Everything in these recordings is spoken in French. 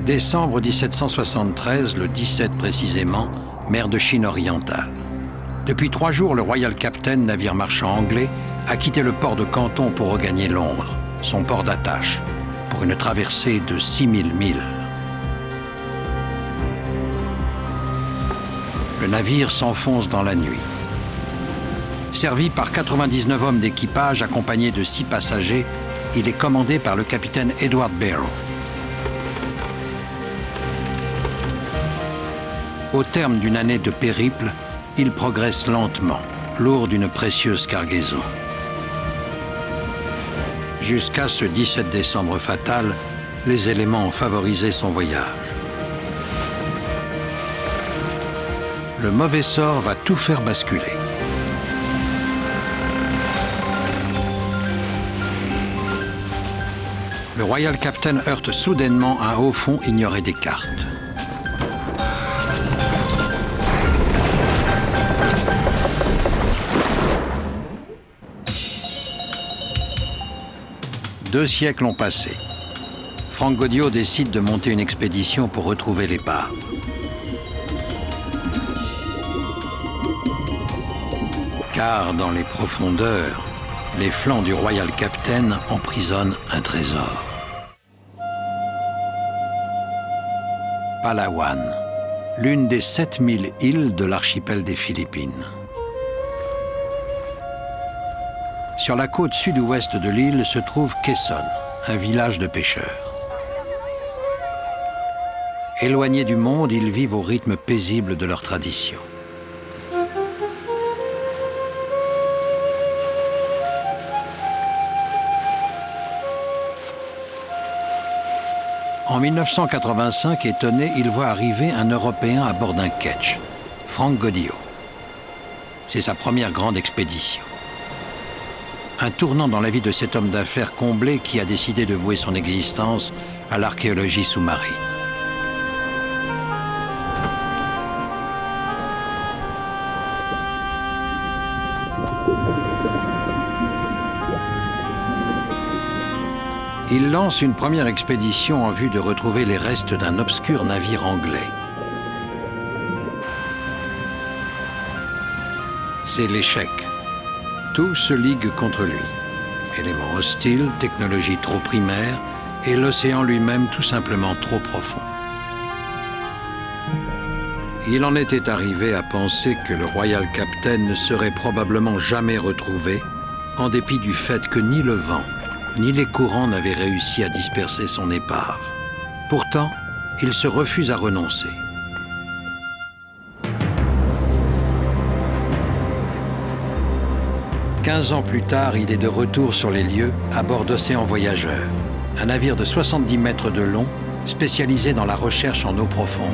Décembre 1773, le 17 précisément, mer de Chine orientale. Depuis 3 jours, le Royal Captain, navire marchand anglais, a quitté le port de Canton pour regagner Londres, son port d'attache, pour une traversée de 6000 milles. Le navire s'enfonce dans la nuit. Servi par 99 hommes d'équipage accompagnés de 6 passagers, il est commandé par le capitaine Edward Barrow. Au terme d'une année de périple, il progresse lentement, lourd d'une précieuse cargaison. Jusqu'à ce 17 décembre fatal, les éléments ont favorisé son voyage. Le mauvais sort va tout faire basculer. Le Royal Captain heurte soudainement un haut fond ignoré des cartes. Deux siècles ont passé. Franck Gaudiot décide de monter une expédition pour retrouver l'épave. Car dans les profondeurs, les flancs du Royal Captain emprisonnent un trésor. Palawan, l'une des 7000 îles de l'archipel des Philippines. Sur la côte sud-ouest de l'île se trouve Quezon, un village de pêcheurs. Éloignés du monde, ils vivent au rythme paisible de leur tradition. En 1985, étonné, il voit arriver un Européen à bord d'un ketch, Franck Gaudiot. C'est sa première grande expédition. Un tournant dans la vie de cet homme d'affaires comblé qui a décidé de vouer son existence à l'archéologie sous-marine. Il lance une première expédition en vue de retrouver les restes d'un obscur navire anglais. C'est l'échec. Tout se ligue contre lui. Éléments hostiles, technologie trop primaire et l'océan lui-même tout simplement trop profond. Il en était arrivé à penser que le Royal Captain ne serait probablement jamais retrouvé, en dépit du fait que ni le vent, ni les courants n'avaient réussi à disperser son épave. Pourtant, il se refuse à renoncer. Quinze ans plus tard, il est de retour sur les lieux à bord d'Océan Voyageur, un navire de 70 mètres de long, spécialisé dans la recherche en eau profonde.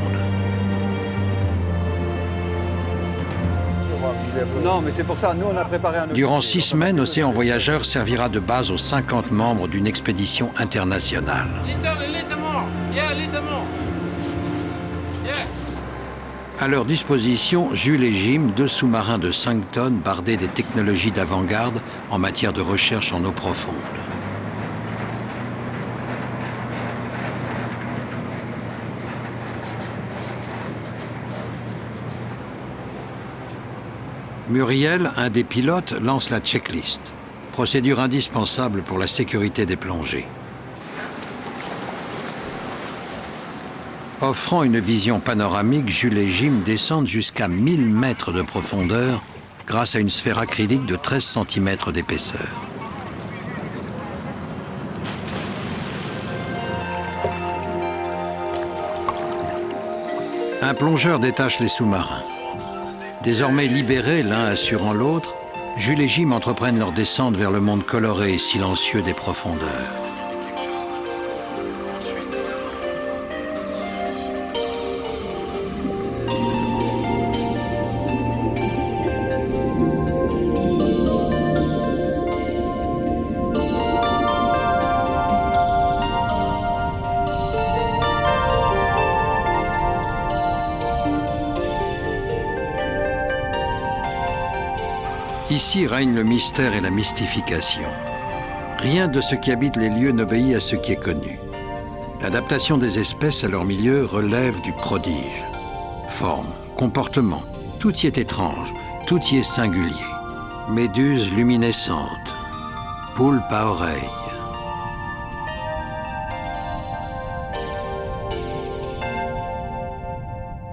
Non, mais c'est pour ça, nous on a préparé un... Durant 6 semaines, Océan Voyageur servira de base aux 50 membres d'une expédition internationale. À leur disposition, Jules et Jim, 2 sous-marins de 5 tonnes bardés des technologies d'avant-garde en matière de recherche en eau profonde. Muriel, un des pilotes, lance la checklist, procédure indispensable pour la sécurité des plongées. Offrant une vision panoramique, Jules et Jim descendent jusqu'à 1000 mètres de profondeur grâce à une sphère acrylique de 13 cm d'épaisseur. Un plongeur détache les sous-marins. Désormais libérés l'un assurant l'autre, Jules et Jim entreprennent leur descente vers le monde coloré et silencieux des profondeurs. Ici règne le mystère et la mystification. Rien de ce qui habite les lieux n'obéit à ce qui est connu. L'adaptation des espèces à leur milieu relève du prodige. Forme, comportement, tout y est étrange, tout y est singulier. Méduses luminescentes, poulpe à oreilles.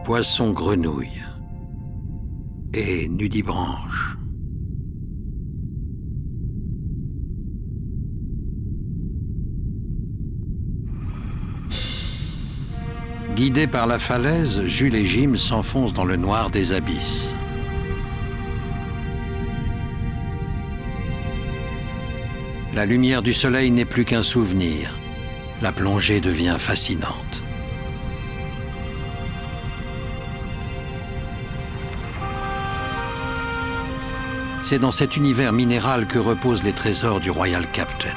Poisson grenouille et nudibranche. Guidés par la falaise, Jules et Jim s'enfoncent dans le noir des abysses. La lumière du soleil n'est plus qu'un souvenir. La plongée devient fascinante. C'est dans cet univers minéral que reposent les trésors du Royal Captain.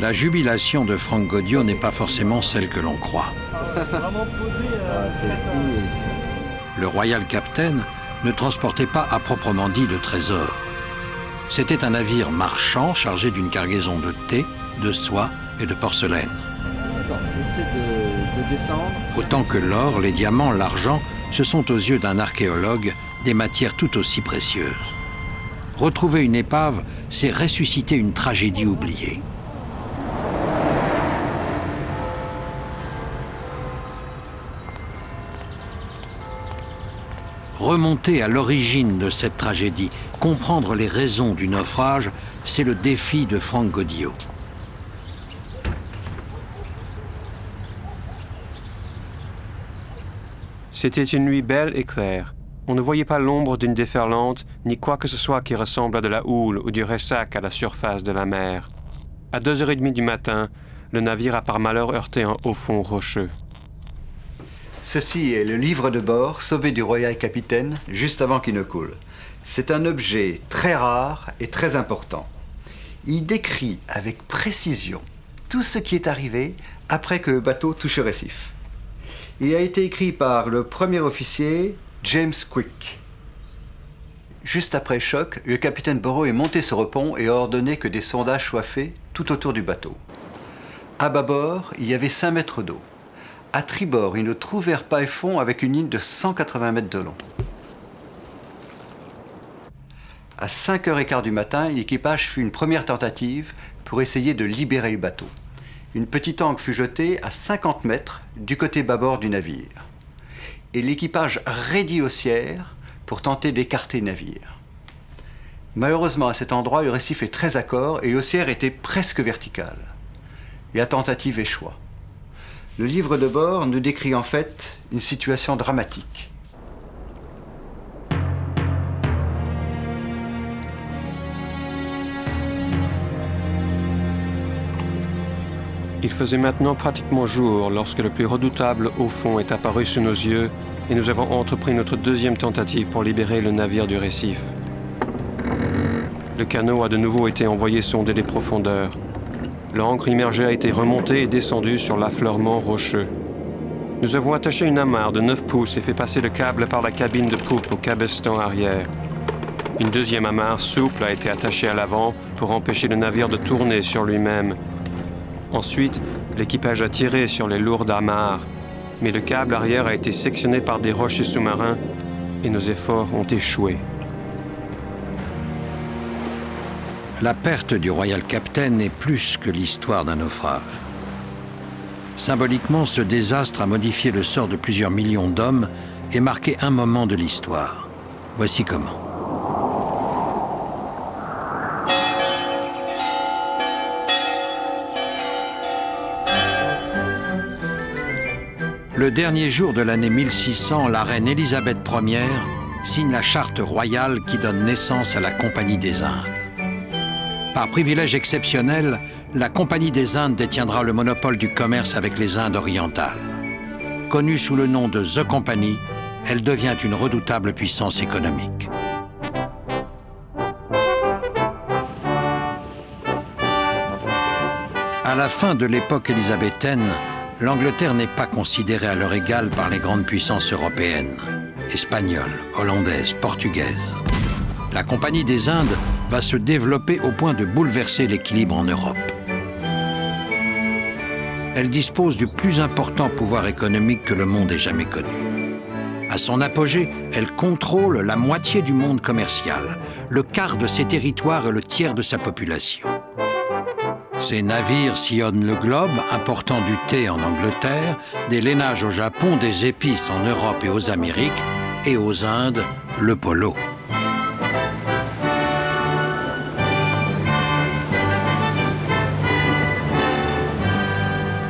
La jubilation de Frank Gaudio n'est pas forcément celle que l'on croit. Le Royal Captain ne transportait pas à proprement dit de trésors. C'était un navire marchand chargé d'une cargaison de thé, de soie et de porcelaine. Attends, essaie de descendre. Autant que l'or, les diamants, l'argent, ce sont aux yeux d'un archéologue des matières tout aussi précieuses. Retrouver une épave, c'est ressusciter une tragédie oubliée. Remonter à l'origine de cette tragédie, comprendre les raisons du naufrage, c'est le défi de Frank Gaudio. C'était une nuit belle et claire. On ne voyait pas l'ombre d'une déferlante, ni quoi que ce soit qui ressemble à de la houle ou du ressac à la surface de la mer. À 2h30 du matin, le navire a par malheur heurté un haut fond rocheux. Ceci est le livre de bord sauvé du Royal Capitaine juste avant qu'il ne coule. C'est un objet très rare et très important. Il décrit avec précision tout ce qui est arrivé après que le bateau touche le récif. Il a été écrit par le premier officier James Quick. Juste après le choc, le capitaine Burrow est monté sur le pont et a ordonné que des sondages soient faits tout autour du bateau. À bâbord, il y avait 5 mètres d'eau. À tribord, ils ne trouvèrent pas le fond avec une ligne de 180 mètres de long. À 5h15 du matin, l'équipage fit une première tentative pour essayer de libérer le bateau. Une petite ancre fut jetée à 50 mètres du côté bâbord du navire. Et l'équipage raidit l'haussière pour tenter d'écarter le navire. Malheureusement, à cet endroit, le récif est très accore et l'haussière était presque verticale. La tentative échoua. Le livre de bord nous décrit en fait une situation dramatique. Il faisait maintenant pratiquement jour lorsque le plus redoutable au fond est apparu sous nos yeux et nous avons entrepris notre deuxième tentative pour libérer le navire du récif. Le canot a de nouveau été envoyé sonder les profondeurs. L'ancre immergée a été remontée et descendue sur l'affleurement rocheux. Nous avons attaché une amarre de 9 pouces et fait passer le câble par la cabine de poupe au cabestan arrière. Une deuxième amarre souple a été attachée à l'avant pour empêcher le navire de tourner sur lui-même. Ensuite, l'équipage a tiré sur les lourdes amarres, mais le câble arrière a été sectionné par des rochers sous-marins et nos efforts ont échoué. La perte du Royal Captain est plus que l'histoire d'un naufrage. Symboliquement, ce désastre a modifié le sort de plusieurs millions d'hommes et marqué un moment de l'histoire. Voici comment. Le dernier jour de l'année 1600, la reine Élisabeth Ier signe la charte royale qui donne naissance à la Compagnie des Indes. Par privilège exceptionnel, la Compagnie des Indes détiendra le monopole du commerce avec les Indes orientales. Connue sous le nom de The Company, elle devient une redoutable puissance économique. À la fin de l'époque élisabéthaine, l'Angleterre n'est pas considérée à leur égal par les grandes puissances européennes, espagnoles, hollandaises, portugaises. La Compagnie des Indes va se développer au point de bouleverser l'équilibre en Europe. elle dispose du plus important pouvoir économique que le monde ait jamais connu. À son apogée, elle contrôle la moitié du monde commercial, le quart de ses territoires et le tiers de sa population. Ses navires sillonnent le globe, important du thé en Angleterre, des lainages au Japon, des épices en Europe et aux Amériques, et aux Indes, le polo.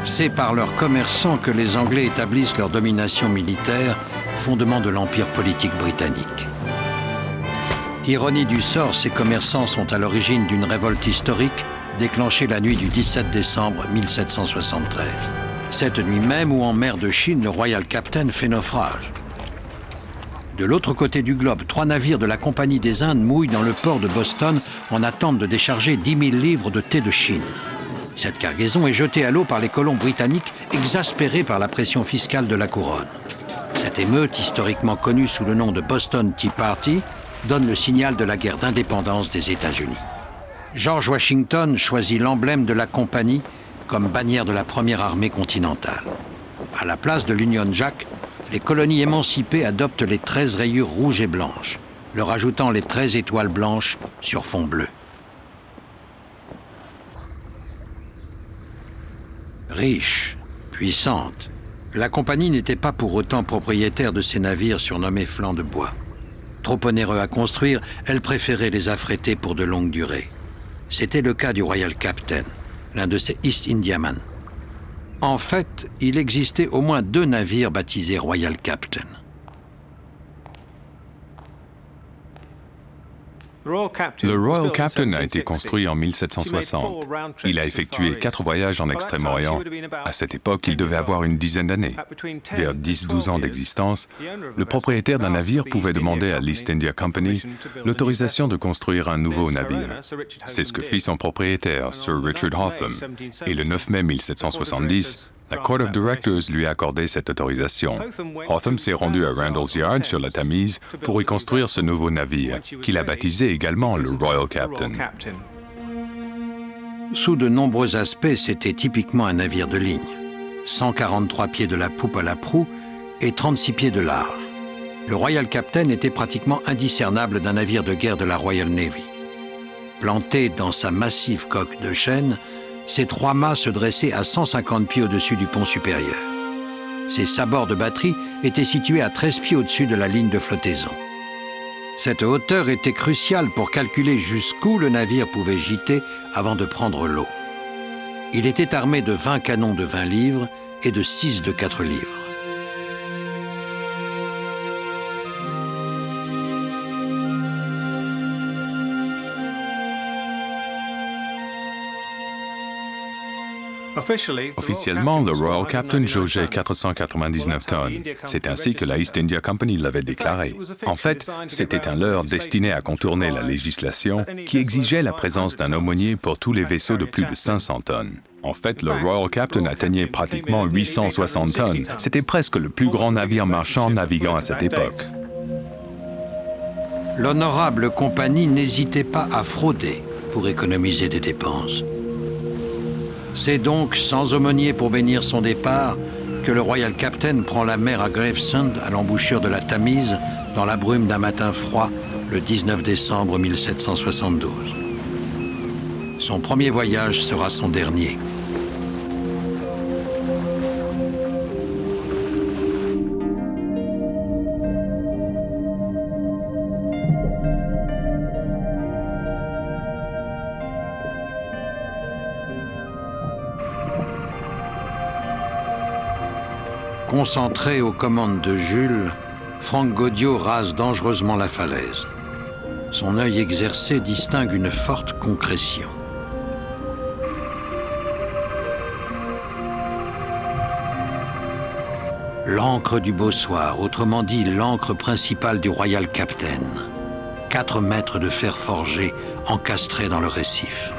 C'est par leurs commerçants que les Anglais établissent leur domination militaire, fondement de l'empire politique britannique. Ironie du sort, ces commerçants sont à l'origine d'une révolte historique déclenchée la nuit du 17 décembre 1773. Cette nuit même où en mer de Chine, le Royal Captain fait naufrage. De l'autre côté du globe, 3 navires de la Compagnie des Indes mouillent dans le port de Boston en attente de décharger 10 000 livres de thé de Chine. Cette cargaison est jetée à l'eau par les colons britanniques, exaspérés par la pression fiscale de la couronne. Cette émeute, historiquement connue sous le nom de Boston Tea Party, donne le signal de la guerre d'indépendance des États-Unis. George Washington choisit l'emblème de la compagnie comme bannière de la première armée continentale. À la place de l'Union Jack, les colonies émancipées adoptent les 13 rayures rouges et blanches, leur ajoutant les 13 étoiles blanches sur fond bleu. Riche, puissante, la compagnie n'était pas pour autant propriétaire de ces navires surnommés flancs de bois. Trop onéreux à construire, elle préférait les affréter pour de longues durées. C'était le cas du Royal Captain, l'un de ces East Indiaman. En fait, il existait au moins 2 navires baptisés Royal Captain. Le Royal Captain a été construit en 1760. Il a effectué 4 voyages en Extrême-Orient. À cette époque, il devait avoir une dizaine d'années. Vers 10-12 ans d'existence, le propriétaire d'un navire pouvait demander à l'East India Company l'autorisation de construire un nouveau navire. C'est ce que fit son propriétaire, Sir Richard Hotham. Et le 9 mai 1770, la Court of Directors lui a accordé cette autorisation. Hotham s'est rendu à Randall's Yard sur la Tamise pour y construire ce nouveau navire, qu'il a baptisé également le Royal Captain. Sous de nombreux aspects, c'était typiquement un navire de ligne. 143 pieds de la poupe à la proue et 36 pieds de large. Le Royal Captain était pratiquement indiscernable d'un navire de guerre de la Royal Navy. Planté dans sa massive coque de chêne, ses 3 mâts se dressaient à 150 pieds au-dessus du pont supérieur. Ses sabords de batterie étaient situés à 13 pieds au-dessus de la ligne de flottaison. Cette hauteur était cruciale pour calculer jusqu'où le navire pouvait gîter avant de prendre l'eau. Il était armé de 20 canons de 20 livres et de 6 de 4 livres. Officiellement, le Royal Captain jaugeait 499 tonnes. C'est ainsi que la East India Company l'avait déclaré. En fait, c'était un leurre destiné à contourner la législation qui exigeait la présence d'un aumônier pour tous les vaisseaux de plus de 500 tonnes. En fait, le Royal Captain atteignait pratiquement 860 tonnes. C'était presque le plus grand navire marchand naviguant à cette époque. L'honorable compagnie n'hésitait pas à frauder pour économiser des dépenses. C'est donc sans aumônier pour bénir son départ que le Royal Captain prend la mer à Gravesend, à l'embouchure de la Tamise, dans la brume d'un matin froid, le 19 décembre 1772. Son premier voyage sera son dernier. Concentré aux commandes de Jules, Frank Gaudiot rase dangereusement la falaise. Son œil exercé distingue une forte concrétion. L'ancre du Bossoir, autrement dit l'ancre principale du Royal Captain. 4 mètres de fer forgé encastrés dans le récif.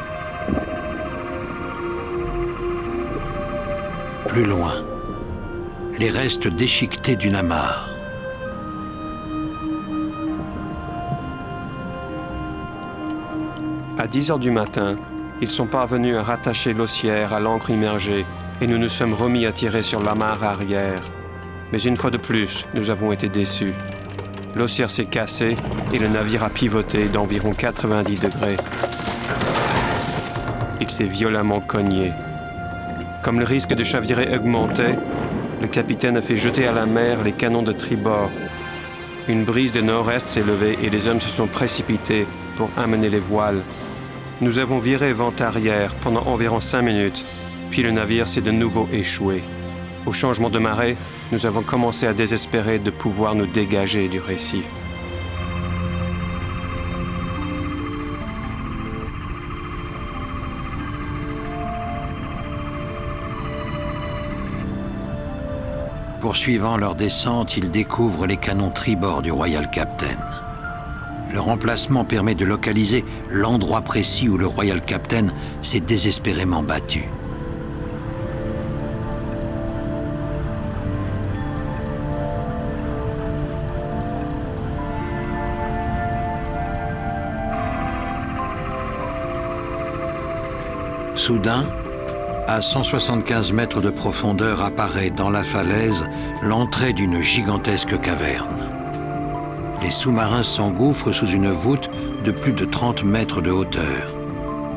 Plus loin, les restes déchiquetés d'une amarre. À 10 heures du matin, ils sont parvenus à rattacher l'osière à l'ancre immergée et nous nous sommes remis à tirer sur l'amarre arrière. Mais une fois de plus, nous avons été déçus. L'osier s'est cassé et le navire a pivoté d'environ 90 degrés. Il s'est violemment cogné. Comme le risque de chavirer augmentait, le capitaine a fait jeter à la mer les canons de tribord. Une brise de nord-est s'est levée et les hommes se sont précipités pour amener les voiles. Nous avons viré vent arrière pendant environ 5 minutes, puis le navire s'est de nouveau échoué. Au changement de marée, nous avons commencé à désespérer de pouvoir nous dégager du récif. Poursuivant leur descente, ils découvrent les canons tribord du Royal Captain. Leur emplacement permet de localiser l'endroit précis où le Royal Captain s'est désespérément battu. Soudain, à 175 mètres de profondeur apparaît dans la falaise l'entrée d'une gigantesque caverne. Les sous-marins s'engouffrent sous une voûte de plus de 30 mètres de hauteur,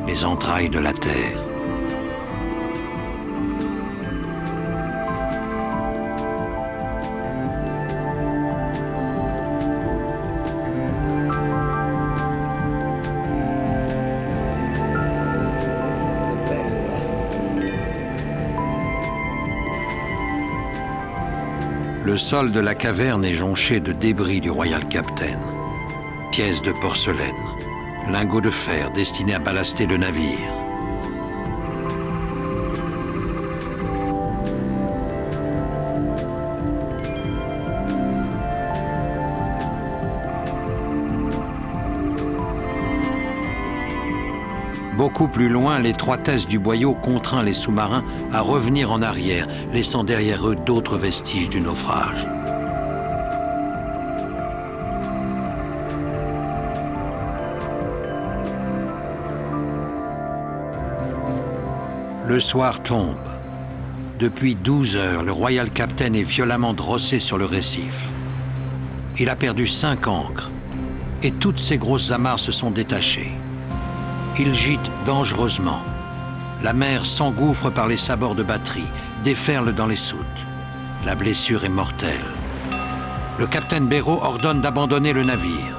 les entrailles de la Terre. Le sol de la caverne est jonché de débris du Royal Captain. Pièces de porcelaine, lingots de fer destinés à ballaster le navire. Beaucoup plus loin, l'étroitesse du boyau contraint les sous-marins à revenir en arrière, laissant derrière eux d'autres vestiges du naufrage. Le soir tombe. Depuis 12 heures, le Royal Captain est violemment drossé sur le récif. Il a perdu 5 ancres et toutes ses grosses amarres se sont détachées. Il gîte dangereusement. La mer s'engouffre par les sabords de batterie, déferle dans les soutes. La blessure est mortelle. Le capitaine Béraud ordonne d'abandonner le navire.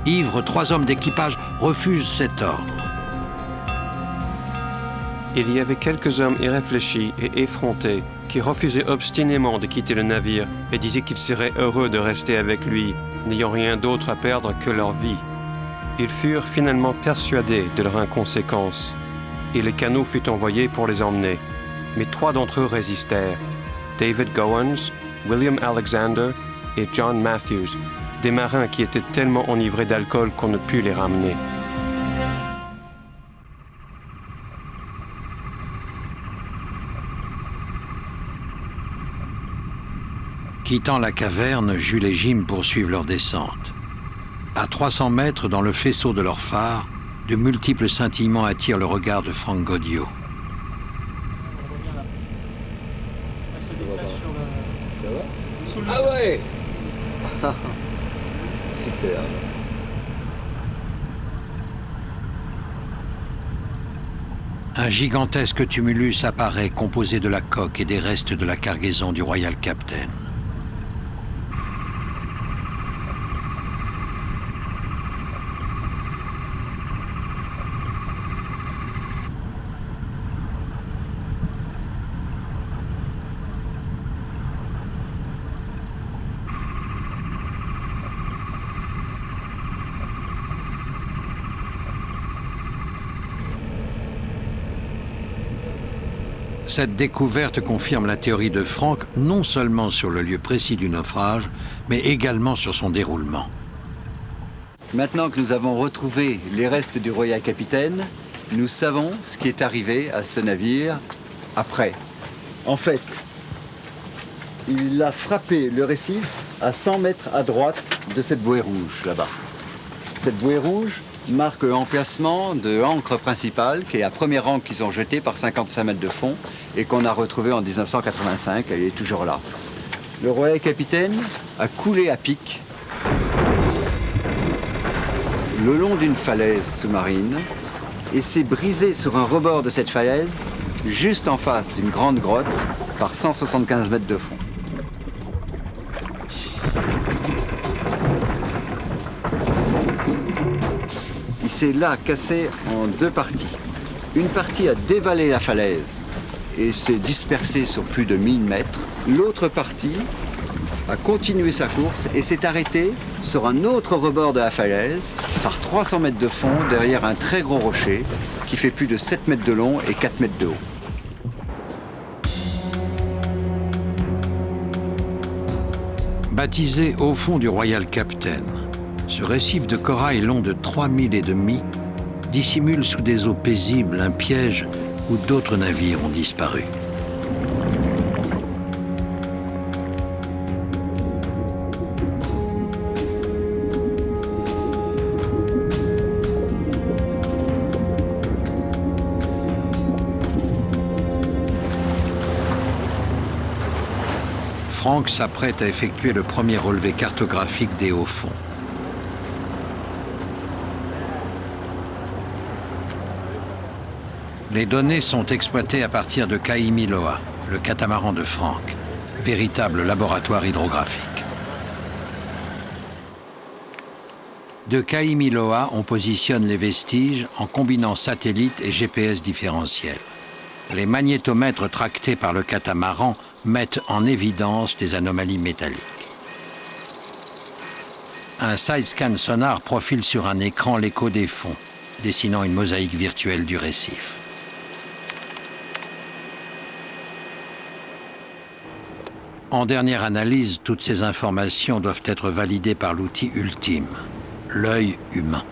Ivre, 3 hommes d'équipage refusent cet ordre. Il y avait quelques hommes irréfléchis et effrontés qui refusaient obstinément de quitter le navire et disaient qu'ils seraient heureux de rester avec lui, n'ayant rien d'autre à perdre que leur vie. Ils furent finalement persuadés de leur inconséquence, et le canot fut envoyé pour les emmener. Mais 3 d'entre eux résistèrent, David Gowans, William Alexander et John Matthews, des marins qui étaient tellement enivrés d'alcool qu'on ne put les ramener. Quittant la caverne, Jules et Jim poursuivent leur descente. À 300 mètres dans le faisceau de leur phare, de multiples scintillements attirent le regard de Frank Gaudio. Ah ouais. Super. Un gigantesque tumulus apparaît composé de la coque et des restes de la cargaison du Royal Captain. Cette découverte confirme la théorie de Frank non seulement sur le lieu précis du naufrage, mais également sur son déroulement. Maintenant que nous avons retrouvé les restes du Royal Capitaine, nous savons ce qui est arrivé à ce navire après. En fait, il a frappé le récif à 100 mètres à droite de cette bouée rouge, là-bas. Cette bouée rouge marque l'emplacement de l'ancre principale, qui est la première ancre qu'ils ont jetée par 55 mètres de fond et qu'on a retrouvée en 1985. Elle est toujours là. Le Royal Capitaine a coulé à pic le long d'une falaise sous-marine et s'est brisé sur un rebord de cette falaise juste en face d'une grande grotte par 175 mètres de fond. Il s'est là cassé en deux parties. Une partie a dévalé la falaise et s'est dispersée sur plus de 1000 mètres. L'autre partie a continué sa course et s'est arrêtée sur un autre rebord de la falaise par 300 mètres de fond derrière un très gros rocher qui fait plus de 7 mètres de long et 4 mètres de haut. Baptisé au fond du Royal Captain, ce récif de corail long de 3000 et demi dissimule sous des eaux paisibles un piège où d'autres navires ont disparu. Franck s'apprête à effectuer le premier relevé cartographique des hauts fonds. Les données sont exploitées à partir de Kaimiloa, le catamaran de Franck, véritable laboratoire hydrographique. De Kaimiloa, on positionne les vestiges en combinant satellites et GPS différentiels. Les magnétomètres tractés par le catamaran mettent en évidence des anomalies métalliques. Un side-scan sonar profile sur un écran l'écho des fonds, dessinant une mosaïque virtuelle du récif. En dernière analyse, toutes ces informations doivent être validées par l'outil ultime, l'œil humain.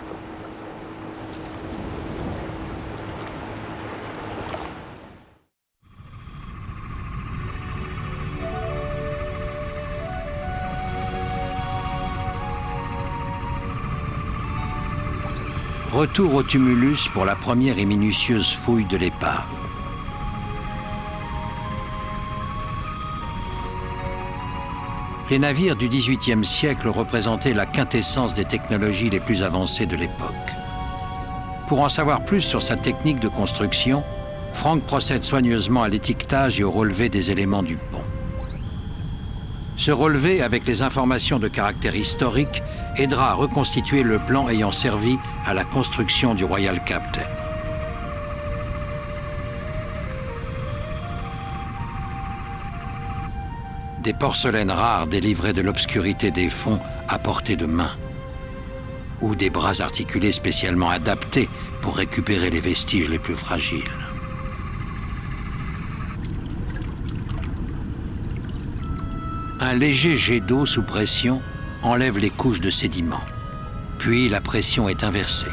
Retour au tumulus pour la première et minutieuse fouille de l'épave. Les navires du XVIIIe siècle représentaient la quintessence des technologies les plus avancées de l'époque. Pour en savoir plus sur sa technique de construction, Franck procède soigneusement à l'étiquetage et au relevé des éléments du pont. Ce relevé, avec les informations de caractère historique, aidera à reconstituer le plan ayant servi à la construction du Royal Captain. Des porcelaines rares délivrées de l'obscurité des fonds à portée de main, ou des bras articulés spécialement adaptés pour récupérer les vestiges les plus fragiles. Un léger jet d'eau sous pression enlève les couches de sédiments. Puis la pression est inversée.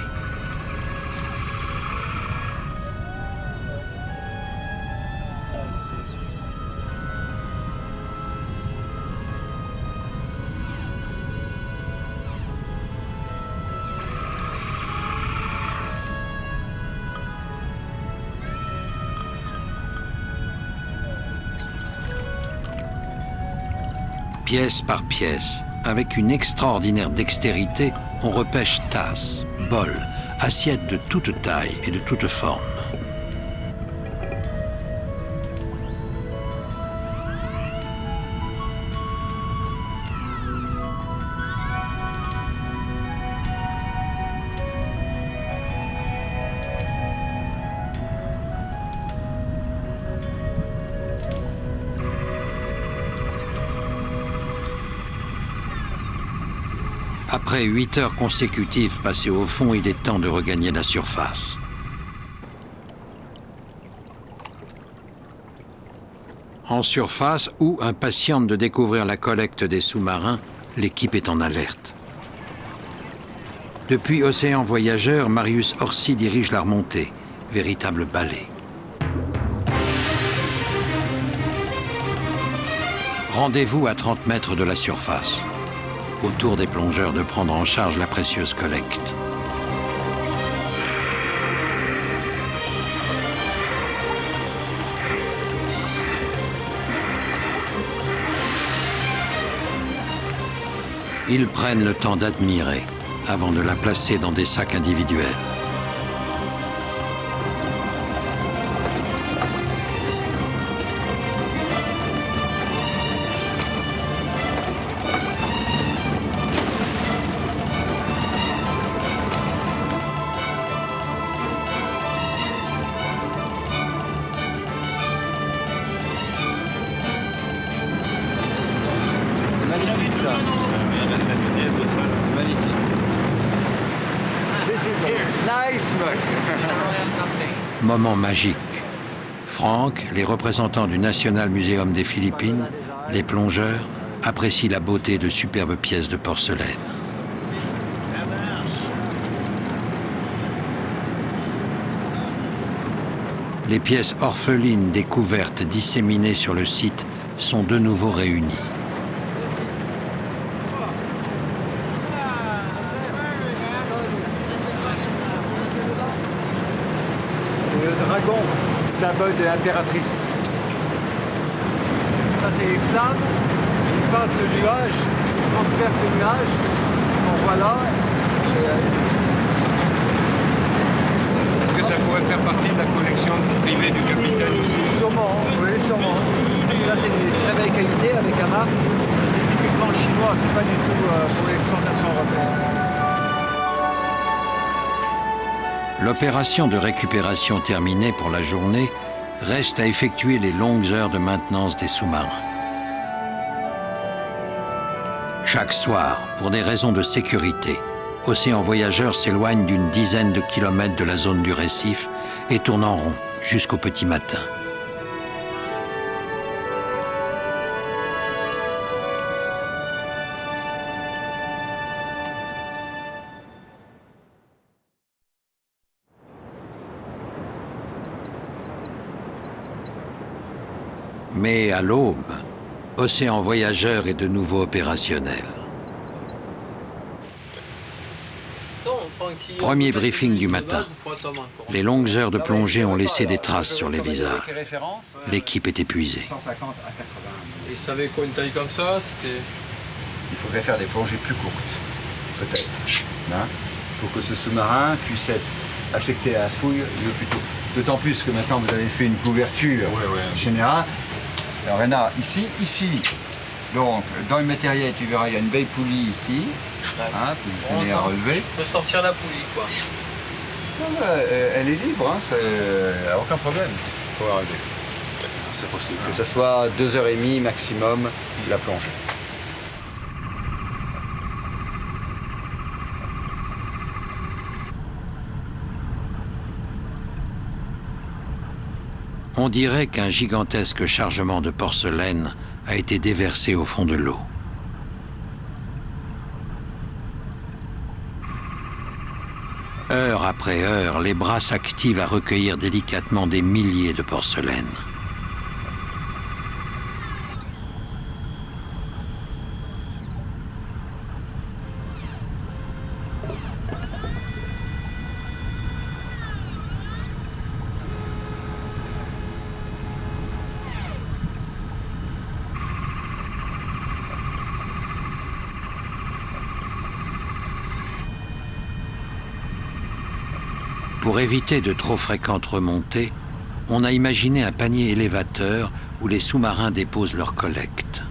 Pièce par pièce, avec une extraordinaire dextérité, on repêche tasses, bols, assiettes de toute taille et de toute forme. Après 8 heures consécutives passées au fond, il est temps de regagner la surface. En surface, où impatiente de découvrir la collecte des sous-marins, l'équipe est en alerte. Depuis Océan Voyageur, Marius Orsi dirige la remontée, véritable balai. Rendez-vous à 30 mètres de la surface. Au tour des plongeurs de prendre en charge la précieuse collecte. Ils prennent le temps d'admirer avant de la placer dans des sacs individuels. Moment magique. Franck, les représentants du National Museum des Philippines, les plongeurs, apprécient la beauté de superbes pièces de porcelaine. Les pièces orphelines découvertes disséminées sur le site sont de nouveau réunies. C'est le dragon, symbole de l'impératrice. Ça, c'est les flammes qui passent ce nuage, transpercent ce nuage. On voit là. Est-ce que ça pourrait faire partie de la collection privée du capitaine aussi? Sûrement, oui, sûrement. Ça, c'est une très belle qualité avec un marque. C'est typiquement chinois, c'est pas du tout pour l'exportation européenne. L'opération de récupération terminée pour la journée, reste à effectuer les longues heures de maintenance des sous-marins. Chaque soir, pour des raisons de sécurité, Océan Voyageur s'éloigne d'une dizaine de kilomètres de la zone du récif et tourne en rond jusqu'au petit matin. Mais à l'aube, Océan Voyageur est de nouveau opérationnel. Premier briefing du matin. Les longues heures de plongée ont laissé des traces sur les visages. L'équipe est épuisée. Et ils savaient quoi, une taille comme ça, c'était... Il faudrait faire des plongées plus courtes, peut-être, hein, pour que ce sous-marin puisse être affecté à la fouille le plus tôt. D'autant plus que maintenant vous avez fait une couverture générale. Alors Renard, ici, donc dans le matériel, tu verras, il y a une belle poulie ici, hein, positionnée à relever. On peut sortir la poulie, quoi. Non, elle est libre, hein, aucun problème. Faut arriver. C'est possible. Que ce soit 2h30 maximum la plongée. On dirait qu'un gigantesque chargement de porcelaine a été déversé au fond de l'eau. Heure après heure, les bras s'activent à recueillir délicatement des milliers de porcelaines. Pour éviter de trop fréquentes remontées, on a imaginé un panier élévateur où les sous-marins déposent leur collecte.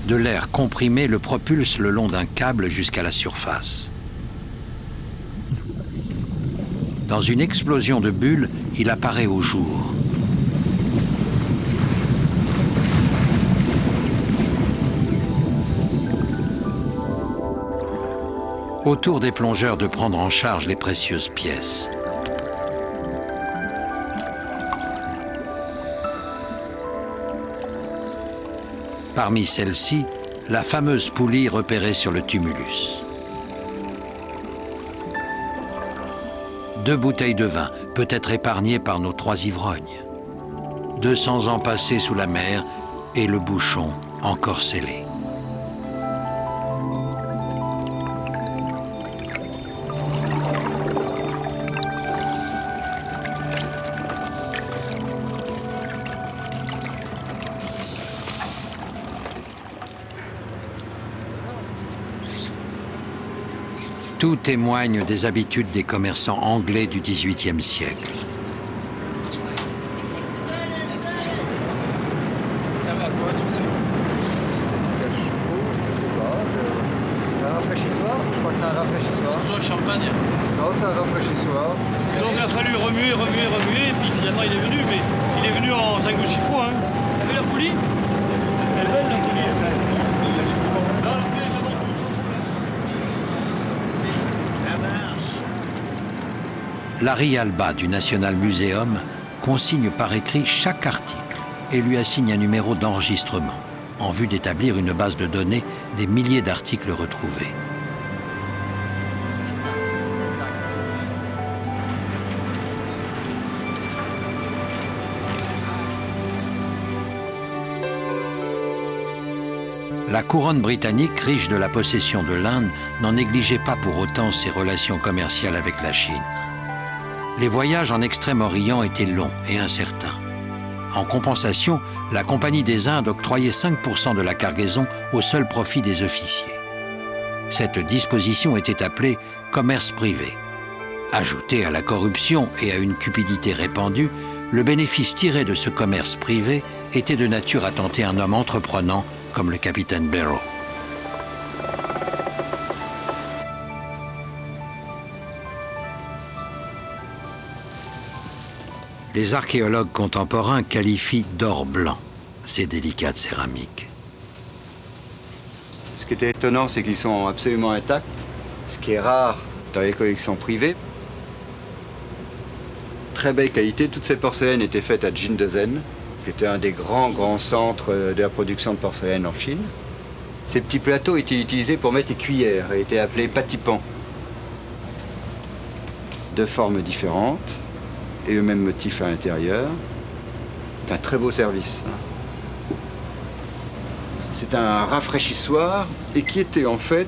De l'air comprimé le propulse le long d'un câble jusqu'à la surface. Dans une explosion de bulles, il apparaît au jour. Au tour des plongeurs de prendre en charge les précieuses pièces. Parmi celles-ci, la fameuse poulie repérée sur le tumulus. 2 bouteilles de vin, peut-être épargnées par nos 3 ivrognes. 200 ans passés sous la mer et le bouchon encore scellé. Tout témoigne des habitudes des commerçants anglais du XVIIIe siècle. Ça va quoi tout ça? Un rafraîchissoir, je crois que c'est un rafraîchissoir. Soit champagne. Non, c'est un rafraîchissoir. Donc il a fallu remuer, et puis finalement il est venu, mais il est venu en 5 ou 6 fois. Hein. T'as vu la poulie? Elle est belle la poulie. Là, la poulie, c'est bon. Larry Alba du National Museum consigne par écrit chaque article et lui assigne un numéro d'enregistrement en vue d'établir une base de données des milliers d'articles retrouvés. La couronne britannique, riche de la possession de l'Inde, n'en négligeait pas pour autant ses relations commerciales avec la Chine. Les voyages en Extrême-Orient étaient longs et incertains. En compensation, la Compagnie des Indes octroyait 5% de la cargaison au seul profit des officiers. Cette disposition était appelée « commerce privé ». Ajouté à la corruption et à une cupidité répandue, le bénéfice tiré de ce commerce privé était de nature à tenter un homme entreprenant comme le capitaine Barrow. Les archéologues contemporains qualifient d'or blanc ces délicates céramiques. Ce qui était étonnant, c'est qu'ils sont absolument intacts, ce qui est rare dans les collections privées. Très belle qualité, toutes ces porcelaines étaient faites à Jindezen, qui était un des grands centres de la production de porcelaine en Chine. Ces petits plateaux étaient utilisés pour mettre les cuillères et étaient appelés patipans. De formes différentes et le même motif à l'intérieur. C'est un très beau service. C'est un rafraîchissoir et qui était en fait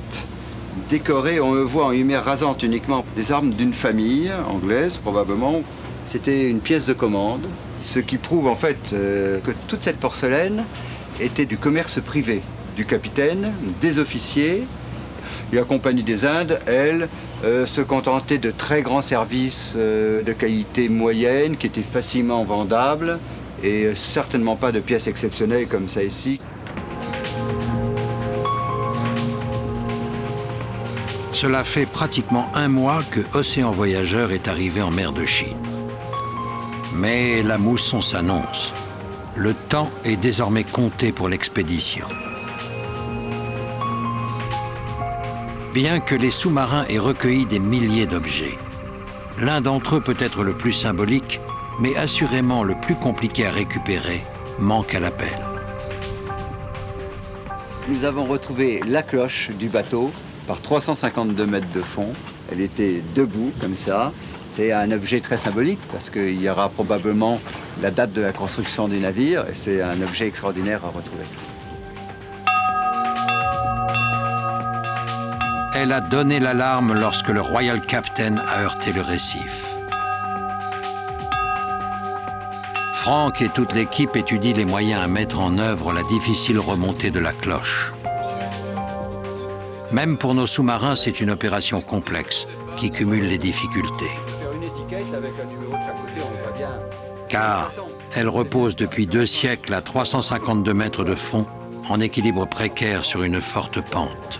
décoré, on le voit en lumière rasante uniquement, des armes d'une famille anglaise probablement. C'était une pièce de commande, ce qui prouve en fait que toute cette porcelaine était du commerce privé, du capitaine, des officiers. Et la Compagnie des Indes, elle, se contentait de très grands services de qualité moyenne qui étaient facilement vendables et certainement pas de pièces exceptionnelles comme ça ici. Cela fait pratiquement un mois que Océan Voyageur est arrivé en mer de Chine. Mais la mousson s'annonce. Le temps est désormais compté pour l'expédition. Bien que les sous-marins aient recueilli des milliers d'objets, l'un d'entre eux peut être le plus symbolique, mais assurément le plus compliqué à récupérer, manque à l'appel. Nous avons retrouvé la cloche du bateau par 352 mètres de fond. Elle était debout comme ça. C'est un objet très symbolique parce qu'il y aura probablement la date de la construction du navire et c'est un objet extraordinaire à retrouver. Elle a donné l'alarme lorsque le Royal Captain a heurté le récif. Franck et toute l'équipe étudient les moyens à mettre en œuvre la difficile remontée de la cloche. Même pour nos sous-marins, c'est une opération complexe qui cumule les difficultés. Car elle repose depuis 2 siècles à 352 mètres de fond, en équilibre précaire sur une forte pente.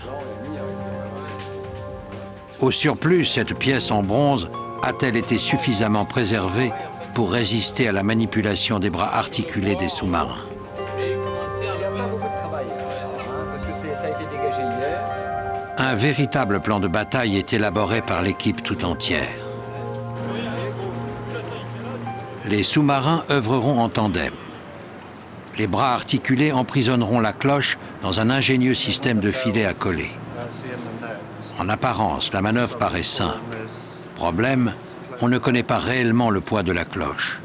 Au surplus, cette pièce en bronze a-t-elle été suffisamment préservée pour résister à la manipulation des bras articulés des sous-marins? Un véritable plan de bataille est élaboré par l'équipe tout entière. Les sous-marins œuvreront en tandem. Les bras articulés emprisonneront la cloche dans un ingénieux système de filets à coller. En apparence, la manœuvre paraît simple. Problème, on ne connaît pas réellement le poids de la cloche.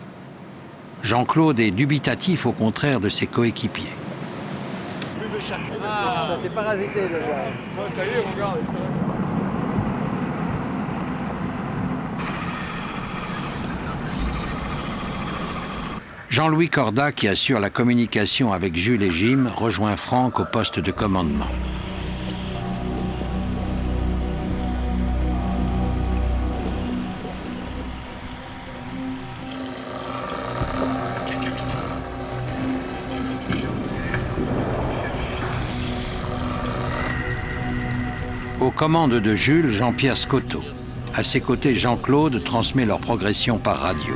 Jean-Claude est dubitatif au contraire de ses coéquipiers. T'es parasité déjà. Ça y est, regarde, ça va. Jean-Louis Corda, qui assure la communication avec Jules et Jim, rejoint Franck au poste de commandement. Aux commandes de Jules, Jean-Pierre Scotto. À ses côtés, Jean-Claude transmet leur progression par radio.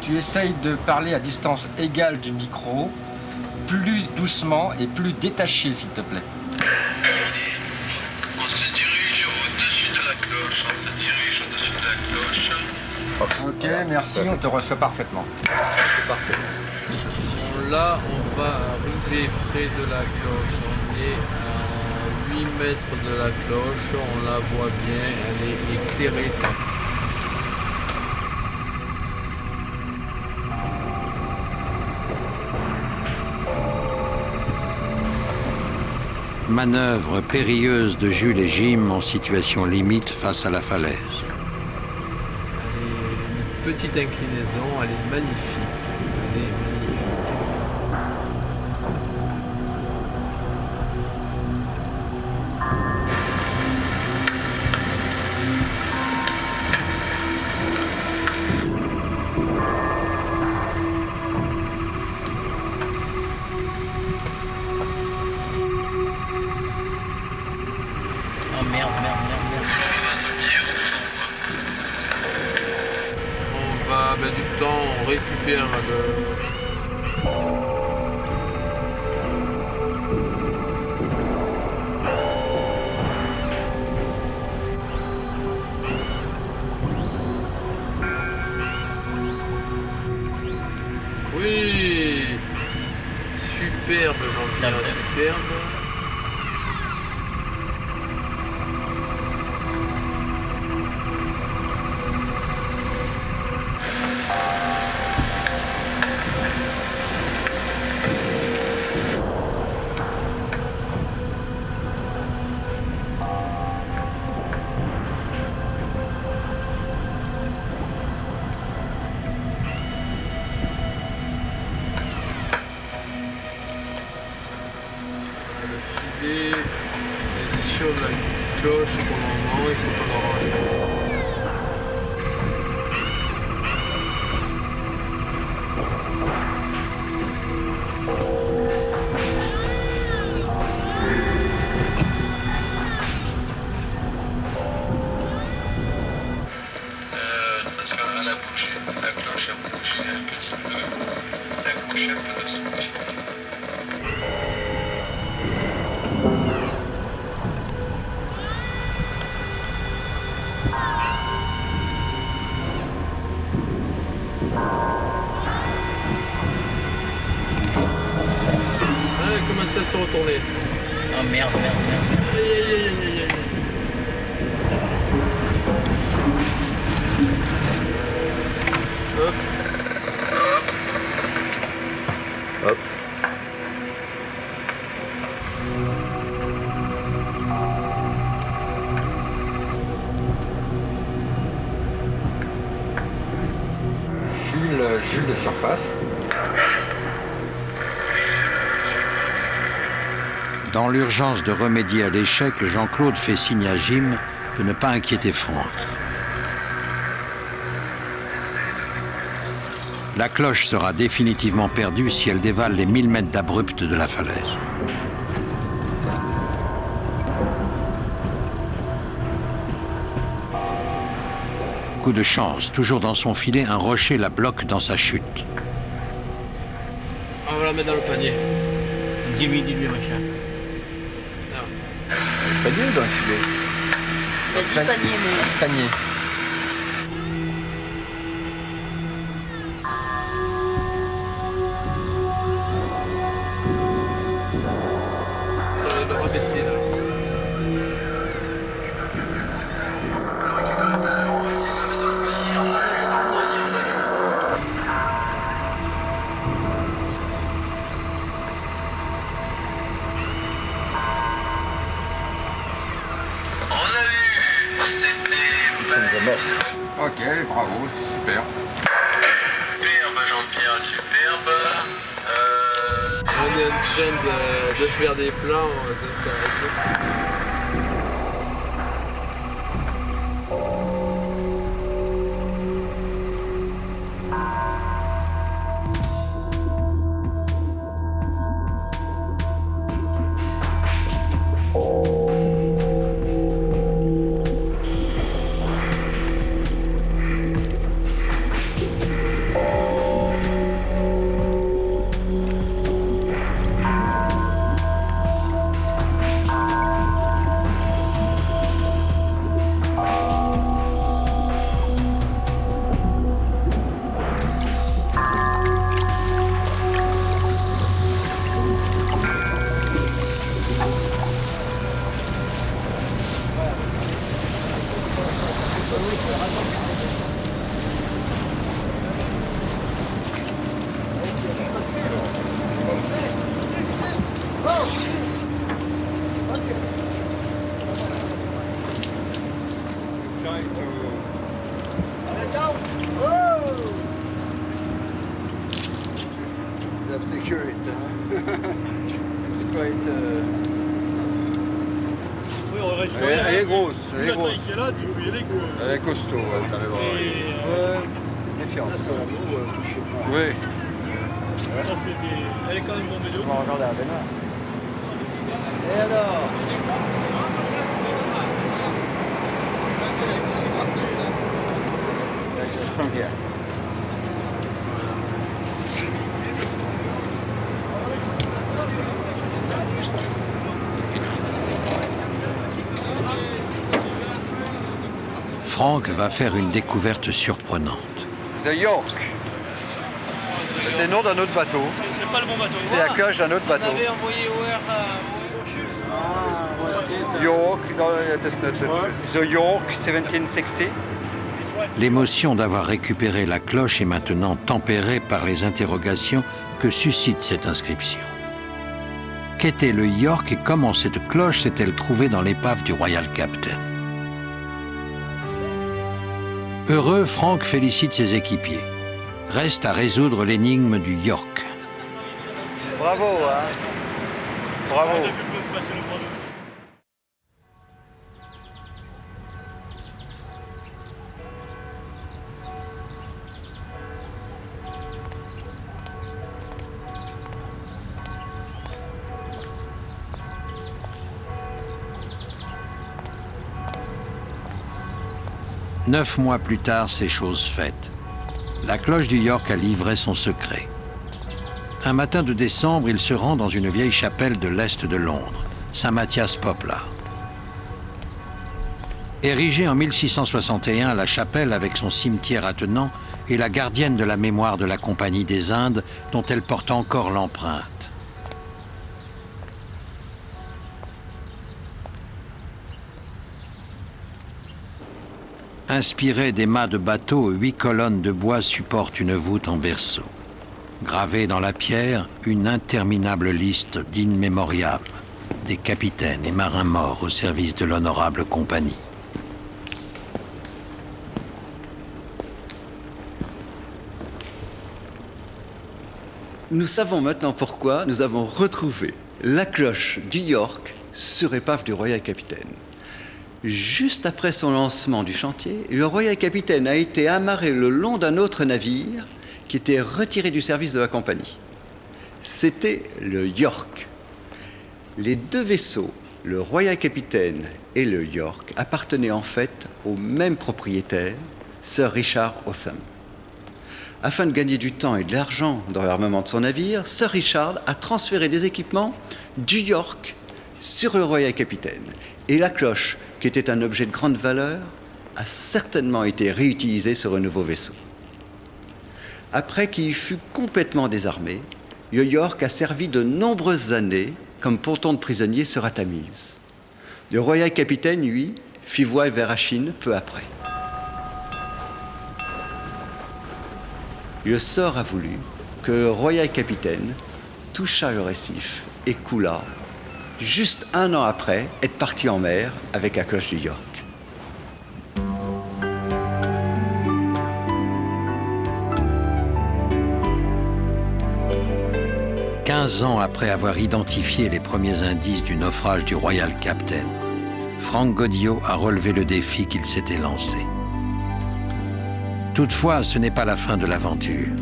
Tu essayes de parler à distance égale du micro, plus doucement et plus détaché, s'il te plaît. On se dirige au-dessus de la cloche. Ok, merci, on te reçoit parfaitement. C'est parfait. Là, on va arriver près de la cloche. On est à 8 mètres de la cloche. On la voit bien. Elle est éclairée. Manœuvre périlleuse de Jules et Jim en situation limite face à la falaise. Elle est une petite inclinaison. Elle est magnifique. Elle est magnifique. On va mettre du temps, on récupère Oui, superbe Jean-Pierre, superbe. Le filet est sur la cloche pour le moment, il faut qu'on l'arrange. Attention à la bouche, la cloche a bougé un petit peu. La cloche a peu de son pied. Elle commence à se retourner. Oh merde, merde, merde. Aïe, aïe, aïe, aïe, aïe. Hop. Hop. Jules de surface. Dans l'urgence de remédier à l'échec, Jean-Claude fait signe à Jim de ne pas inquiéter Franck. La cloche sera définitivement perdue si elle dévale les 1000 mètres d'abrupte de la falaise. Coup de chance, toujours dans son filet, un rocher la bloque dans sa chute. On va la mettre dans le panier. Dis-lui, machin. Panier ou dans le filet? Il a dit panier, mais... Panier. On va rabaisser là. Ça nous a net. Ok, bravo, super. Superbe Jean-Pierre, superbe. On est en train de faire des plans, de faire Elle est grosse, elle est grosse. Qui est là, tu peux y aller que... Elle est costaud, ouais, t'as raison. Méfiance. Oui. Elle est quand même tombée de haut. On va regarder la baignoire. Et alors? Elle sent bien. Frank va faire une découverte surprenante. The York. C'est le nom d'un autre bateau. C'est pas le bon bateau. C'est la cloche d'un autre bateau. On avait envoyé York, The York, 1760. L'émotion d'avoir récupéré la cloche est maintenant tempérée par les interrogations que suscite cette inscription. Qu'était le York et comment cette cloche s'est-elle trouvée dans l'épave du Royal Captain? Heureux, Frank félicite ses équipiers. Reste à résoudre l'énigme du York. Bravo, hein? Bravo. 9 mois plus tard, c'est chose faite. La cloche du York a livré son secret. Un matin de décembre, il se rend dans une vieille chapelle de l'est de Londres, Saint-Matthias Poplar. Érigée en 1661, la chapelle, avec son cimetière attenant, est la gardienne de la mémoire de la Compagnie des Indes, dont elle porte encore l'empreinte. Inspiré des mâts de bateau, 8 colonnes de bois supportent une voûte en berceau. Gravée dans la pierre, une interminable liste d'inmémoriables, des capitaines et marins morts au service de l'honorable compagnie. Nous savons maintenant pourquoi nous avons retrouvé la cloche du York sur épave du Royal Capitaine. Juste après son lancement du chantier, le Royal Capitaine a été amarré le long d'un autre navire qui était retiré du service de la compagnie. C'était le York. Les deux vaisseaux, le Royal Capitaine et le York, appartenaient en fait au même propriétaire, Sir Richard Hotham. Afin de gagner du temps et de l'argent dans l'armement de son navire, Sir Richard a transféré des équipements du York sur le Royal Capitaine. Et la cloche, qui était un objet de grande valeur, a certainement été réutilisée sur un nouveau vaisseau. Après qu'il fut complètement désarmé, le York a servi de nombreuses années comme ponton de prisonnier sur la Tamise. Le Royal Capitaine, lui, fit voile vers la Chine peu après. Le sort a voulu que le Royal Capitaine toucha le récif et coula, juste un an après être parti en mer avec la cloche du York. « 15 ans après avoir identifié les premiers indices du naufrage du Royal Captain, Frank Goddio a relevé le défi qu'il s'était lancé. Toutefois, ce n'est pas la fin de l'aventure.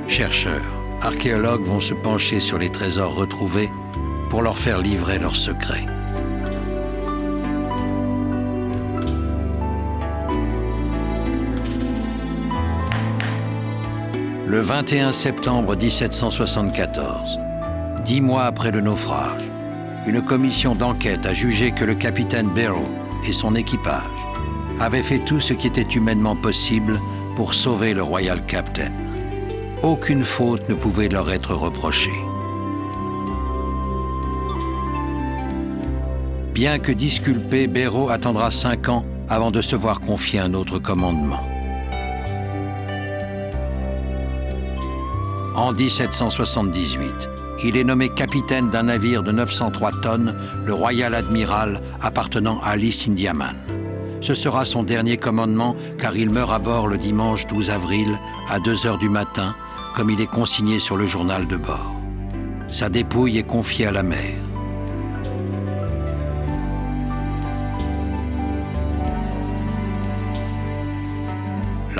Chercheurs, archéologues vont se pencher sur les trésors retrouvés pour leur faire livrer leurs secrets. Le 21 septembre 1774, 10 mois après le naufrage, une commission d'enquête a jugé que le capitaine Barrow et son équipage avaient fait tout ce qui était humainement possible pour sauver le Royal Captain. Aucune faute ne pouvait leur être reprochée. Bien que disculpé, Barrow attendra 5 ans avant de se voir confier un autre commandement. En 1778, il est nommé capitaine d'un navire de 903 tonnes, le Royal Admiral, appartenant à l'East Indiaman. Ce sera son dernier commandement car il meurt à bord le dimanche 12 avril à 2 heures du matin, comme il est consigné sur le journal de bord. Sa dépouille est confiée à la mer.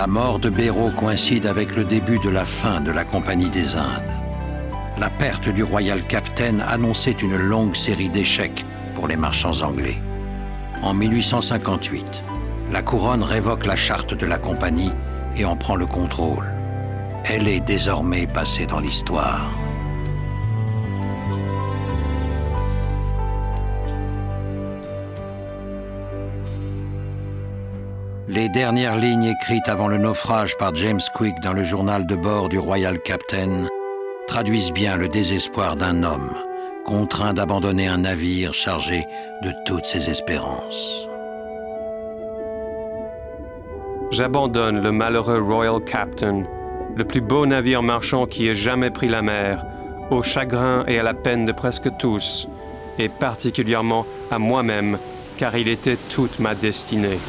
La mort de Béraud coïncide avec le début de la fin de la Compagnie des Indes. La perte du Royal Captain annonçait une longue série d'échecs pour les marchands anglais. En 1858, la couronne révoque la charte de la Compagnie et en prend le contrôle. Elle est désormais passée dans l'histoire. Les dernières lignes écrites avant le naufrage par James Quick dans le journal de bord du Royal Captain traduisent bien le désespoir d'un homme contraint d'abandonner un navire chargé de toutes ses espérances. J'abandonne le malheureux Royal Captain, le plus beau navire marchand qui ait jamais pris la mer, au chagrin et à la peine de presque tous, et particulièrement à moi-même, car il était toute ma destinée.